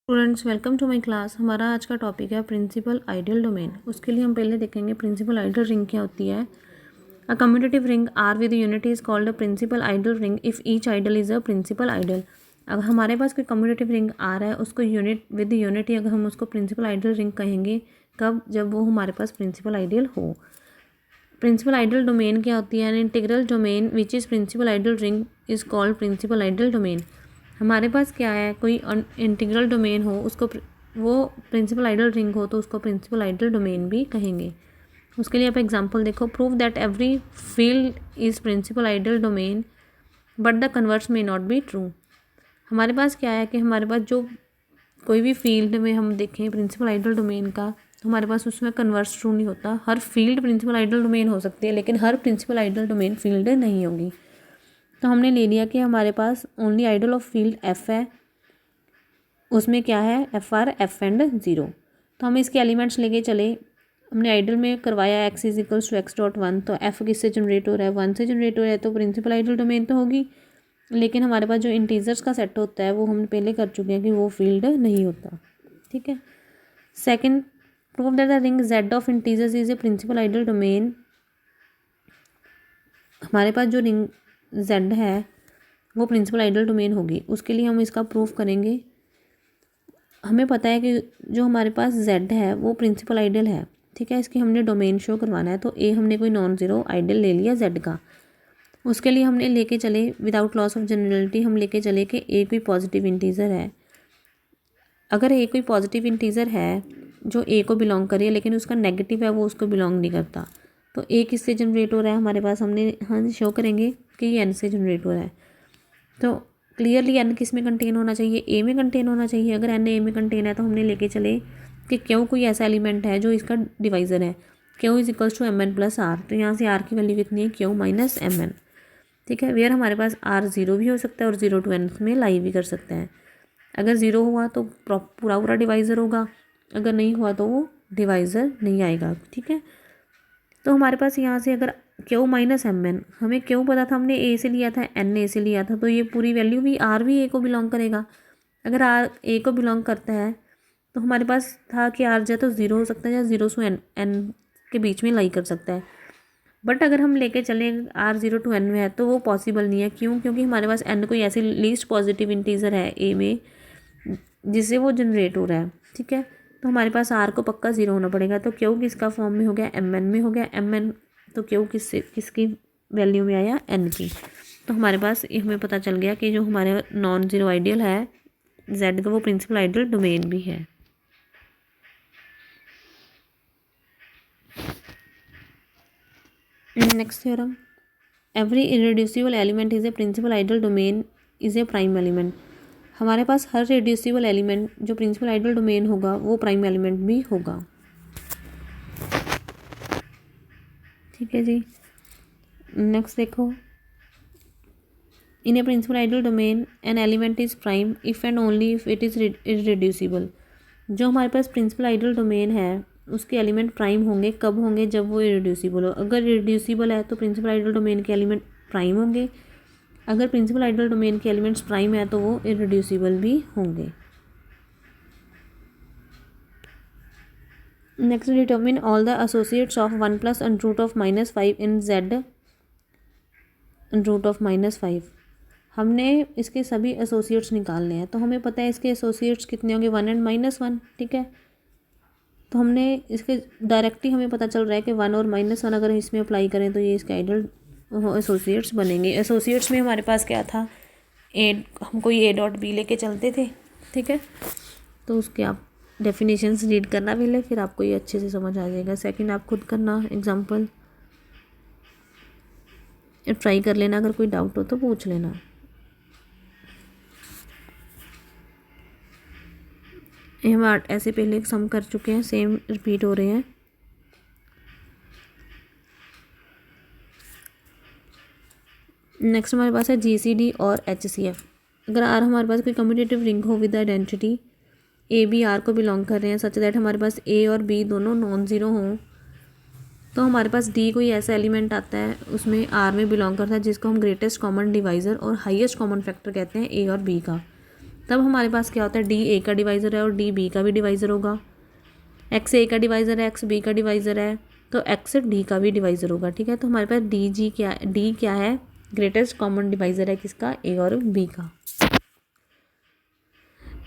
Students welcome to my class. हमारा आज का टॉपिक है प्रिंसिपल आइडियल डोमेन। उसके लिए हम पहले देखेंगे प्रिंसिपल आइडियल रिंग क्या होती है। A commutative ring R with unity is called a principal ideal ring if each ideal is a principal ideal. अगर हमारे पास कोई कम्यूटेटिव रिंग आर है, उसको यूनिट विद यूनिटी अगर हम उसको प्रिंसिपल आइडियल रिंग कहेंगे कब, जब वो हमारे पास प्रिंसिपल आइडियल हो। प्रिंसिपल आइडियल डोमेन क्या होती है? An integral domain which is principal ideal ring is called principal ideal domain. हमारे पास क्या है, कोई इंटीग्रल डोमेन हो, उसको वो प्रिंसिपल आइडियल रिंग हो तो उसको प्रिंसिपल आइडियल डोमेन भी कहेंगे। उसके लिए आप एग्जांपल देखो। Prove that every field is principal ideal domain but the converse may not be true. हमारे पास क्या है कि हमारे पास जो कोई भी फील्ड में हम देखें प्रिंसिपल आइडियल डोमेन का, तो हमारे पास उसमें कन्वर्स ट्रू नहीं होता। हर फील्ड प्रिंसिपल आइडियल डोमेन हो सकती है लेकिन हर प्रिंसिपल आइडियल डोमेन फील्ड नहीं होगी। तो हमने ले लिया कि हमारे पास only ideal of field F है, उसमें क्या है, F are F and zero. तो हम इसके एलिमेंट्स लेके चले। हमने आइडियल में करवाया X is equals to X dot one, तो एफ किससे जनरेट हो रहा है, वन से जनरेट हो रहा है, तो प्रिंसिपल आइडियल डोमेन तो होगी। लेकिन हमारे पास जो इंटीजर्स का सेट होता है वो हम पहले कर चुके हैं कि वो फील्ड नहीं होता। ठीक है। Second, prove that the ring Z of integers is a principal ideal domain. हमारे पास जो रिंग जेड है वो प्रिंसिपल आइडियल डोमेन होगी। उसके लिए हम इसका प्रूफ करेंगे। हमें पता है कि जो हमारे पास जेड है वो प्रिंसिपल आइडियल है। ठीक है। इसकी हमने डोमेन शो करवाना है, तो ए हमने कोई नॉन ज़ीरो आइडियल ले लिया जेड का। उसके लिए हमने लेके चले विदाउट लॉस ऑफ जनरलिटी, हम लेके चले कि ए कोई पॉजिटिव इंटीजर है। अगर ए कोई पॉजिटिव इंटीजर है जो ए को बिलोंग करे लेकिन उसका नेगेटिव है वो उसको बिलोंग नहीं करता, तो ए किससे जनरेट हो रहा है हमारे पास, हमने हाँ शो करेंगे कि ये एन से जनरेट हो रहा है। तो क्लियरली एन किस में कंटेन होना चाहिए, ए में कंटेन होना चाहिए। अगर एन ए में कंटेन है तो हमने लेके चले कि क्यों कोई ऐसा एलिमेंट है जो इसका डिवाइज़र है, Q is equals to M N plus R. तो यहाँ से आर की वैल्यू कितनी है, क्यों माइनस एम एन। ठीक है। वेयर हमारे पास आर ज़ीरो भी हो सकता है और ज़ीरो टू एन में लाई भी कर सकते हैं। अगर ज़ीरो हुआ तो पूरा पूरा डिवाइज़र होगा, अगर नहीं हुआ तो वो डिवाइज़र नहीं आएगा। ठीक है। तो हमारे पास यहाँ से अगर क्यू माइनस एम एन, हमें क्यों पता था, हमने ए से लिया था, एन ए से लिया था, तो ये पूरी वैल्यू भी आर भी ए को बिलोंग करेगा। अगर आर ए को बिलोंग करता है तो हमारे पास था कि आर जो तो ज़ीरो हो सकता है या ज़ीरो से एन एन के बीच में लाई कर सकता है। बट अगर हम लेके चलें आर ज़ीरो टू एन में है तो वो पॉसिबल नहीं है। क्यों? क्योंकि हमारे पास एन कोई ऐसी लीस्ट पॉजिटिव इंटीजर है ए में जिससे वो जनरेट हो रहा है। ठीक है। तो हमारे पास आर को पक्का ज़ीरो होना पड़ेगा। तो क्यों किसका फॉर्म में हो गया, एम एन में हो गया। एम एन तो क्यों किसकी वैल्यू में आया, एन की। तो हमारे पास ये हमें पता चल गया कि जो हमारे नॉन ज़ीरो आइडियल है जेड का वो प्रिंसिपल आइडियल डोमेन भी है। Next theorem, every irreducible element is a principal ideal domain is a prime element. हमारे पास हर रेड्यूसिबल एलिमेंट जो प्रिंसिपल आइडियल डोमेन होगा वो प्राइम एलिमेंट भी होगा। ठीक है जी। नेक्स्ट देखो, in a principal ideal domain an element is prime if and only if it is irreducible. जो हमारे पास प्रिंसिपल आइडियल डोमेन है उसके एलिमेंट प्राइम होंगे कब होंगे, जब वो इरेड्यूसिबल हो। अगर इरेड्यूसिबल है तो प्रिंसिपल आइडियल डोमेन के एलिमेंट प्राइम होंगे। अगर प्रिंसिपल आइडियल डोमेन के एलिमेंट्स प्राइम है तो वो इरेड्यूसिबल भी होंगे। Next, determine all the associates of one plus under root of minus five in Z under root of minus five. हमने इसके सभी एसोसिएट्स निकालने हैं। तो हमें पता है इसके एसोसिएट्स कितने होंगे, वन एंड माइनस वन। ठीक है। तो हमने इसके डायरेक्टली हमें पता चल रहा है कि वन और माइनस वन अगर इसमें अप्लाई करें तो ये इसके आइडियल एसोसिएट्स बनेंगे। एसोसिएट्स में हमारे पास क्या था, ए, हम कोई ए डॉट बी लेके चलते थे। ठीक है। तो उसके आप डेफिनेशंस रीड करना पहले, फिर आपको ये अच्छे से समझ आ जाएगा। सेकंड आप खुद करना एग्जांपल, ट्राई कर लेना, अगर कोई डाउट हो तो पूछ लेना। हम ऐसे पहले सम कर चुके हैं, सेम रिपीट हो रहे हैं। नेक्स्ट हमारे पास है जीसीडी और एचसीएफ। अगर आर हमारे पास कोई कम्यूटेटिव रिंग हो with identity A B R को बिलोंग कर रहे हैं सच दैट हमारे पास ए और बी दोनों नॉन ज़ीरो हों, तो हमारे पास डी कोई ऐसा एलिमेंट आता है उसमें आर में बिलोंग करता है जिसको हम ग्रेटेस्ट कॉमन डिवाइज़र और हाईएस्ट कॉमन फैक्टर कहते हैं ए और बी का। तब हमारे पास क्या होता है, डी ए का डिवाइज़र है और डी बी का भी डिवाइज़र होगा। एक्स ए का डिवाइज़र है, एक्स बी का डिवाइज़र है, तो एक्स डी का भी डिवाइज़र होगा। ठीक है, तो हमारे पास डी क्या है, ग्रेटेस्ट कॉमन डिवाइज़र है किसका, ए और बी का।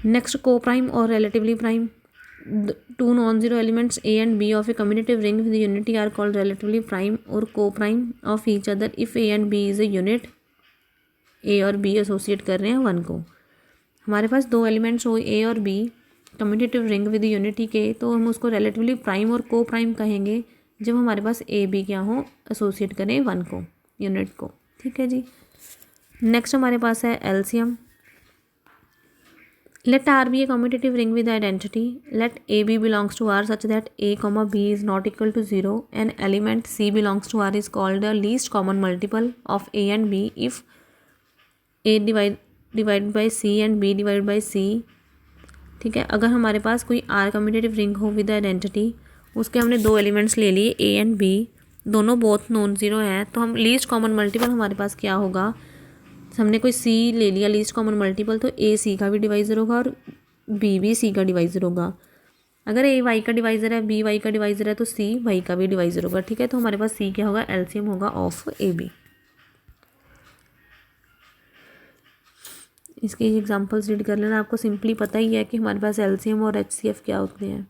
नेक्स्ट को प्राइम और relatively prime. Two non zero elements A and B of a commutative ring with unity are called relatively prime or coprime of each other if a and b is a unit. A और B associate कर रहे हैं one को। हमारे पास दो elements हो A और B commutative ring with unity के, तो हम उसको रिलेटिवली प्राइम और को प्राइम कहेंगे जब हमारे पास ए बी क्या हो, एसोसिएट करें वन को, यूनिट को। ठीक है जी। नेक्स्ट हमारे पास है LCM. Let R be a commutative ring with identity. Let AB belongs to R such that A, B is not equal to 0 and element C belongs to R is called the least common multiple of A and B if A divided by C and B divided by C। ठीक है, अगर हमारे पास कोई R commutative ring हो with identity, उसके हमने दो एलिमेंट्स ले लिए A एंड B, दोनों बोथ नॉन ज़ीरो हैं, तो हम लीस्ट कॉमन मल्टीपल हमारे पास क्या होगा, हमने कोई सी ले लिया लीस्ट कॉमन मल्टीपल, तो ए सी का भी डिवाइज़र होगा और बी भी सी का डिवाइज़र होगा। अगर ए वाई का डिवाइज़र है, बी वाई का डिवाइज़र है, तो सी वाई का भी डिवाइज़र होगा। ठीक है, तो हमारे पास सी क्या होगा, एलसीएम होगा ऑफ ए बी। इसके एग्जांपल्स रीड कर लेना, आपको सिंपली पता ही है कि हमारे पास एलसीएम और एचसीएफ क्या होते हैं।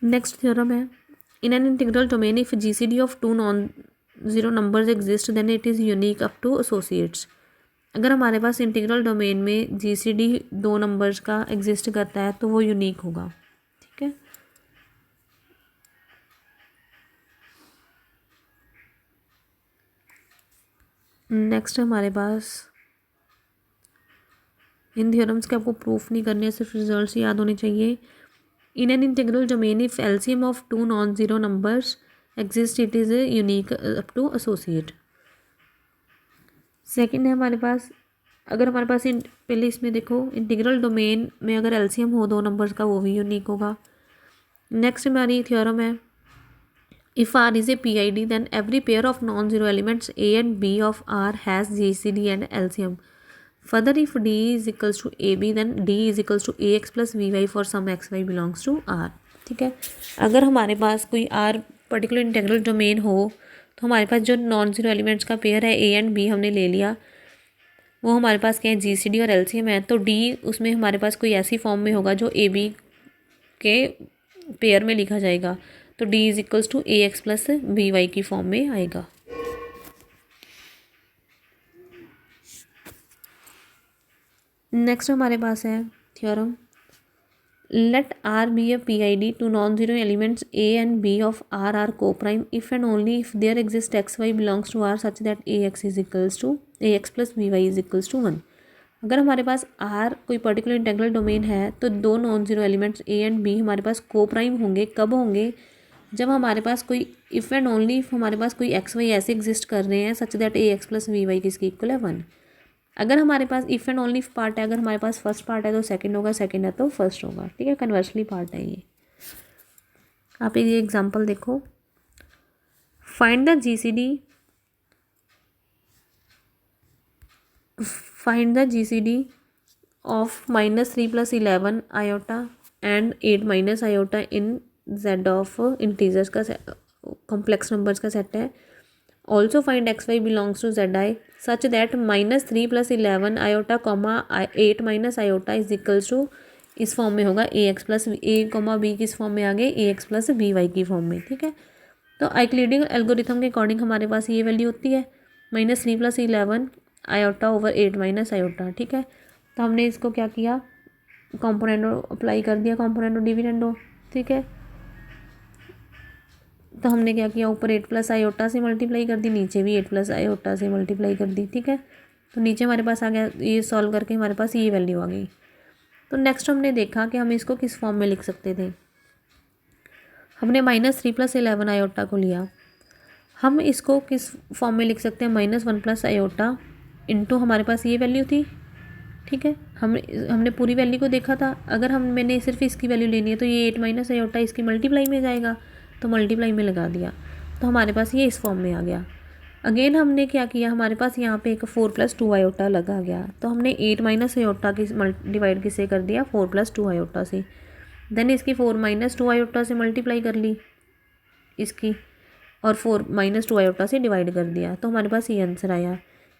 नेक्स्ट थ्योरम है, in an integral domain if GCD of two non-zero numbers exist then it is unique up to associates। अगर हमारे पास इंटीग्रल डोमेन में GCD दो नंबर्स का एग्जिस्ट करता है तो वो यूनिक होगा। ठीक है, नेक्स्ट हमारे पास इन थ्योरम्स के आपको प्रूफ नहीं करने, सिर्फ रिजल्ट्स याद होने चाहिए। In an integral domain if LCM of two non-zero numbers exists it is a unique up to associate। Second है हमारे पास, अगर हमारे पास पहले इसमें देखो इंटीग्रल डोमेन में अगर एलसीएम हो दो नंबर्स का वो भी यूनिक होगा। नेक्स्ट हमारी थ्योरम है, if R is a PID then every pair of non zero elements A and B of R has GCD and LCM। Further, if D is equals to AB, then D is equals to AX plus VY for some XY belongs to R। ठीक है, अगर हमारे पास कोई R particular integral domain हो तो हमारे पास जो नॉन जीरो एलिमेंट्स का पेयर है A एंड B हमने ले लिया, वो हमारे पास क्या है, GCD और LCM है, तो D उसमें हमारे पास कोई ऐसी फॉर्म में होगा जो AB के पेयर में लिखा जाएगा, तो D is equals to AX plus BY की फॉर्म में आएगा। नेक्स्ट हमारे पास है theorem, let R be a PID two non zero elements A and B of R are coprime if and only if there exist XY belongs to R such that AX is equals to AX plus BY is equals to 1। अगर हमारे पास R कोई particular integral domain है तो दो non zero elements A and B हमारे पास को प्राइम होंगे। कब होंगे, जब हमारे पास कोई इफ़ एंड ओनली इफ हमारे पास कोई XY ऐसे एग्जिस्ट कर रहे हैं such that AX plus BY किसकी इक्वल है 1। अगर हमारे पास if and only if part है, अगर हमारे पास फर्स्ट पार्ट है तो सेकंड होगा, सेकंड है तो फर्स्ट होगा। ठीक है, कन्वर्सली पार्ट है ये। आप ये एग्जांपल देखो, find the GCD of -3 + 11 iota and 8 - iota in Z of integers का कॉम्प्लेक्स नंबर्स का सेट है। Also find XY belongs to ZI such that -3 + 11 iota 8 - iota is equals to, इस फॉर्म में होगा AX प्लस A, B किस फॉर्म में आ गए, AX प्लस BY की फॉर्म में। ठीक है, तो यूक्लिडियन एल्गोरिथम के अकॉर्डिंग हमारे पास ये वैल्यू होती है -3 + 11 आयोटा ओवर 8 - आयोटा। ठीक है, तो हमने इसको क्या किया, कॉम्पोनेंडो अप्लाई कर दिया, कॉम्पोनेंडो डिविडेंडो। ठीक है, तो हमने क्या किया, ऊपर 8 + आयोटा से मल्टीप्लाई कर दी, नीचे भी 8 + आयोटा से मल्टीप्लाई कर दी। ठीक है, तो नीचे हमारे पास आ गया, ये सॉल्व करके हमारे पास ये वैल्यू आ गई। तो नेक्स्ट हमने देखा कि हम इसको किस फॉर्म में लिख सकते थे। हमने -3 + 11 आयोटा को लिया, हम इसको किस फॉर्म में लिख सकते हैं, -1 + आयोटा इंटू हमारे पास ये वैल्यू थी। ठीक है, हमने पूरी वैल्यू को देखा था। अगर मैंने सिर्फ इसकी वैल्यू लेनी है तो ये 8 - आयोटा इसकी मल्टीप्लाई में जाएगा, तो मल्टीप्लाई में लगा दिया, तो हमारे पास ये इस फॉर्म में आ गया। अगेन हमने क्या किया, हमारे पास यहाँ पे एक 4 + 2 आयोटा लगा गया, तो हमने 8 - आयोटा की डिवाइड किससे कर दिया, 4 + 2 आयोटा से। देन इसकी 4 - 2 आयोटा से मल्टीप्लाई कर ली इसकी, और 4 - 2 आयोटा से डिवाइड कर दिया, तो हमारे पास ये आंसर आया।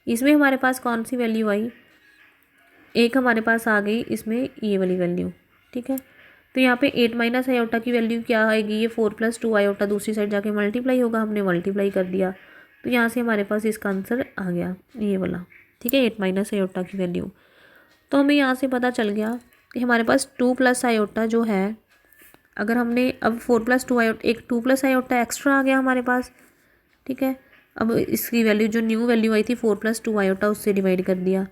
इसमें हमारे पास कौन सी वैल्यू आई, एक हमारे पास आ गई इसमें ये वाली वैल्यू, ठीक है। तो यहाँ पे 8 - आयोटा की वैल्यू क्या आएगी, ये 4 + 2 आयोटा दूसरी साइड जाके मल्टीप्लाई होगा, हमने मल्टीप्लाई कर दिया, तो यहाँ से हमारे पास इसका आंसर आ गया ये वाला, ठीक है, 8 - आयोटा की वैल्यू। तो हमें यहाँ से पता चल गया कि हमारे पास 2 + आयोटा जो है, अगर हमने अब 4 + 2 आयोटा, एक 2 + आयोटा एक्स्ट्रा आ गया हमारे पास, ठीक है। अब इसकी वैल्यू जो न्यू वैल्यू आई थी 4 + 2 आयोटा, उससे डिवाइड कर दिया,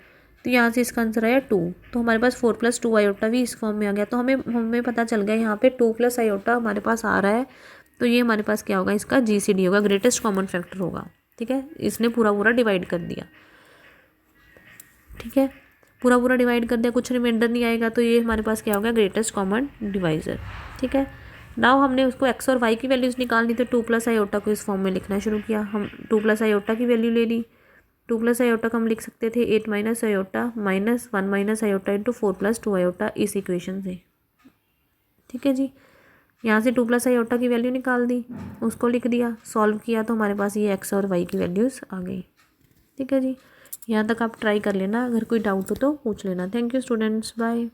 तो यहाँ से इसका आंसर आया 2। तो हमारे पास 4 + 2 आयोटा भी इस फॉर्म में आ गया। तो हमें पता चल गया यहाँ पे 2 + आयोटा हमारे पास आ रहा है, तो ये हमारे पास क्या होगा, इसका GCD होगा, ग्रेटेस्ट कॉमन फैक्टर होगा, ठीक है। इसने पूरा पूरा डिवाइड कर दिया, ठीक है, पूरा पूरा डिवाइड कर दिया, कुछ रिमाइंडर नहीं आएगा, तो ये हमारे पास क्या होगा, ग्रेटेस्ट कॉमन डिवाइज़र, ठीक है। नाउ हमने उसको x और y की वैल्यूज़ निकालनी, तो 2 + आयोटा को इस फॉर्म में लिखना शुरू किया। हम 2 + आयोटा की वैल्यू ले ली, 2 + आयोटा को हम लिख सकते थे 8 - आयोटा - 1 - आयोटा इंटू 4 + 2 आयोटा, इस इक्वेशन से, ठीक है जी। यहाँ से 2 + आयोटा की वैल्यू निकाल दी, उसको लिख दिया, सॉल्व किया, तो हमारे पास ये x और y की वैल्यूज़ आ गई, ठीक है जी। यहाँ तक आप ट्राई कर लेना, अगर कोई डाउट हो तो पूछ लेना। Thank you students, bye.